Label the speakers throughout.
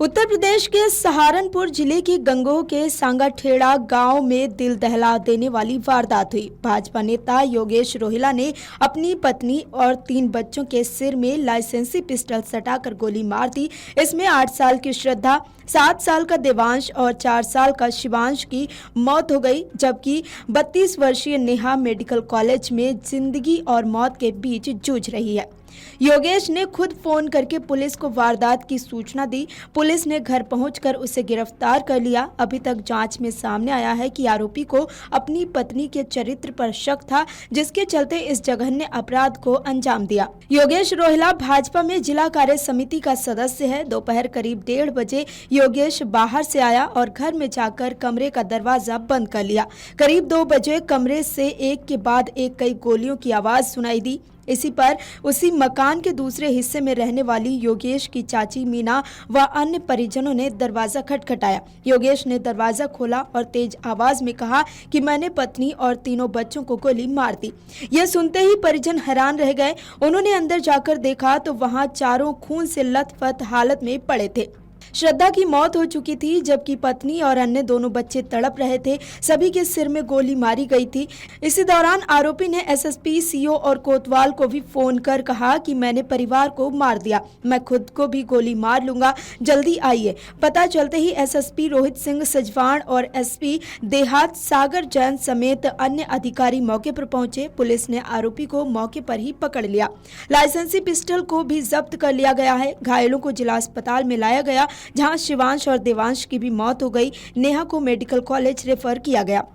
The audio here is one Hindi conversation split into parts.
Speaker 1: उत्तर प्रदेश के सहारनपुर जिले के गंगोह के सांगाठेड़ा गांव में दिल दहला देने वाली वारदात हुई। भाजपा नेता योगेश रोहिला ने अपनी पत्नी और 3 बच्चों के सिर में लाइसेंसी पिस्टल सटाकर गोली मार दी। इसमें 8 साल की श्रद्धा, 7 साल का देवांश और 4 साल का शिवांश की मौत हो गई, जबकि 32 वर्षीय नेहा मेडिकल कॉलेज में जिंदगी और मौत के बीच जूझ रही है। योगेश ने खुद फोन करके पुलिस को वारदात की सूचना दी। पुलिस ने घर पहुंचकर उसे गिरफ्तार कर लिया। अभी तक जांच में सामने आया है कि आरोपी को अपनी पत्नी के चरित्र पर शक था, जिसके चलते इस जघन्य अपराध को अंजाम दिया। योगेश रोहिला भाजपा में जिला कार्य समिति का सदस्य है। दोपहर करीब 1:30 बजे योगेश बाहर से आया और घर में जाकर कमरे का दरवाजा बंद कर लिया। करीब 2 बजे कमरे से एक के बाद एक कई गोलियों की आवाज सुनाई दी। इसी पर उसी मकान के दूसरे हिस्से में रहने वाली योगेश की चाची मीना व अन्य परिजनों ने दरवाजा खटखटाया। योगेश ने दरवाजा खोला और तेज आवाज में कहा कि मैंने पत्नी और तीनों बच्चों को गोली मार दी। यह सुनते ही परिजन हैरान रह गए। उन्होंने अंदर जाकर देखा तो वहां चारों खून से लथपथ हालत में पड़े थे। श्रद्धा की मौत हो चुकी थी, जबकि पत्नी और अन्य दोनों बच्चे तड़प रहे थे। सभी के सिर में गोली मारी गई थी। इसी दौरान आरोपी ने एसएसपी, सीओ और कोतवाल को भी फोन कर कहा कि मैंने परिवार को मार दिया, मैं खुद को भी गोली मार लूंगा, जल्दी आइए। पता चलते ही एसएसपी रोहित सिंह सजवाण और एसपी देहात सागर जैन समेत अन्य अधिकारी मौके पर पहुंचे। पुलिस ने आरोपी को मौके पर ही पकड़ लिया। लाइसेंसी पिस्टल को भी जब्त कर लिया गया है। घायलों को जिला अस्पताल में लाया गया, जहां शिवांश और देवांश की भी मौत हो गई। नेहा को मेडिकल कॉलेज रेफर किया गया।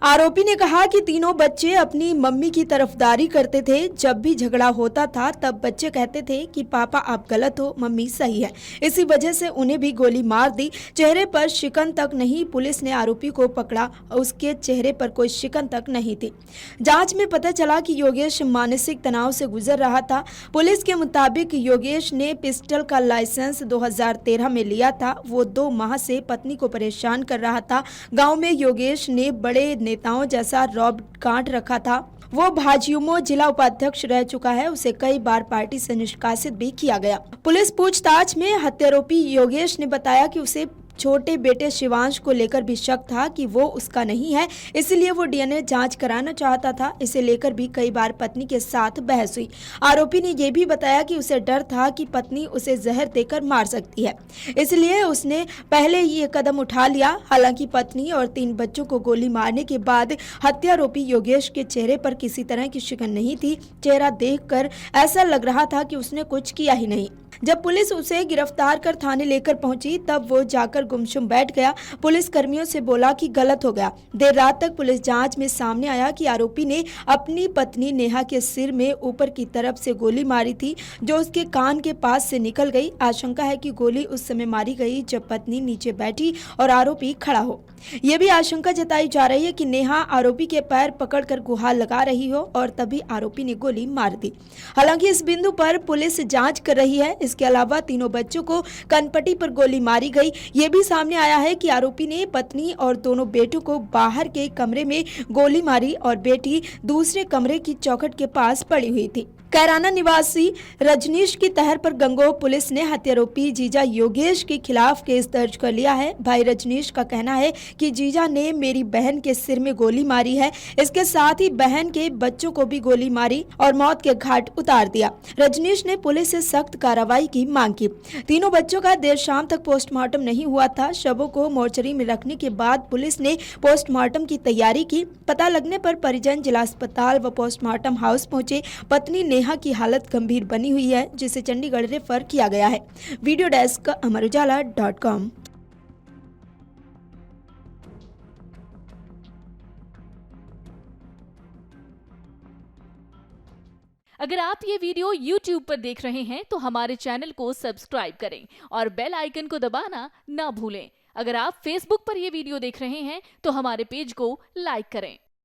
Speaker 1: आरोपी ने कहा कि तीनों बच्चे अपनी मम्मी की तरफदारी करते थे। जब भी झगड़ा होता था तब बच्चे कहते थे कि पापा आप गलत हो, मम्मी सही है। इसी वजह से उन्हें भी गोली मार दी। चेहरे पर शिकन तक नहीं। पुलिस ने आरोपी को पकड़ा, उसके चेहरे पर कोई शिकन तक नहीं थी। जांच में पता चला कि योगेश मानसिक तनाव से गुजर रहा था। पुलिस के मुताबिक योगेश ने पिस्टल का लाइसेंस 2013 में लिया था। वो 2 माह से पत्नी को परेशान कर रहा था। गाँव में योगेश ने बड़े नेताओं जैसा रौब काट रखा था। वो भाजयुमो जिला उपाध्यक्ष रह चुका है। उसे कई बार पार्टी से निष्कासित भी किया गया। पुलिस पूछताछ में हत्यारोपी योगेश ने बताया कि उसे छोटे बेटे शिवांश को लेकर भी शक था कि वो उसका नहीं है, इसलिए वो डीएनए जांच कराना चाहता था। इसे लेकर भी कई बार पत्नी के साथ बहस हुई। आरोपी ने यह भी बताया कि उसे डर था कि पत्नी उसे जहर देकर मार सकती है, इसलिए उसने पहले ही ये कदम उठा लिया। हालांकि पत्नी और 3 बच्चों को गोली मारने के बाद हत्यारोपी योगेश के चेहरे पर किसी तरह की शिकन नहीं थी। चेहरा देखकर ऐसा लग रहा था कि उसने कुछ किया ही नहीं। जब पुलिस उसे गिरफ्तार कर थाने लेकर पहुंची तब वो जाकर गुमसुम बैठ गया। पुलिस कर्मियों से बोला कि गलत हो गया। देर रात तक पुलिस जांच में सामने आया कि आरोपी ने अपनी पत्नी नेहा के सिर में ऊपर की तरफ से गोली मारी थी, जो उसके कान के पास से निकल गई। आशंका है कि गोली उस समय मारी गई जब पत्नी नीचे बैठी और आरोपी खड़ा हो। यह भी आशंका जताई जा रही है कि नेहा आरोपी के पैर पकड़कर गुहार लगा रही हो और तभी आरोपी ने गोली मार दी। हालांकि इस बिंदु पर पुलिस जांच कर रही है। इसके अलावा तीनों बच्चों को कनपट्टी पर गोली मारी गई। ये भी सामने आया है कि आरोपी ने पत्नी और दोनों बेटों को बाहर के कमरे में गोली मारी और बेटी दूसरे कमरे की चौखट के पास पड़ी हुई थी। कैराना निवासी रजनीश की तहर पर गंगोह पुलिस ने हत्यारोपी जीजा योगेश के खिलाफ केस दर्ज कर लिया है। भाई रजनीश का कहना है कि जीजा ने मेरी बहन के सिर में गोली मारी है, इसके साथ ही बहन के बच्चों को भी गोली मारी और मौत के घाट उतार दिया। रजनीश ने पुलिस से सख्त कार्रवाई की मांग की। तीनों बच्चों का देर शाम तक पोस्टमार्टम नहीं हुआ था। शवों को मोर्चरी में रखने के बाद पुलिस ने पोस्टमार्टम की तैयारी की। पता लगने पर परिजन जिला अस्पताल व पोस्टमार्टम हाउस पहुंचे। पत्नी नेहा की हालत गंभीर बनी हुई है, जिसे चंडीगढ़ रेफर किया गया है। वीडियो डेस्क अमरउजाला.com।
Speaker 2: अगर आप ये वीडियो YouTube पर देख रहे हैं तो हमारे चैनल को सब्सक्राइब करें और बेल आइकन को दबाना ना भूलें। अगर आप Facebook पर ये वीडियो देख रहे हैं तो हमारे पेज को लाइक करें।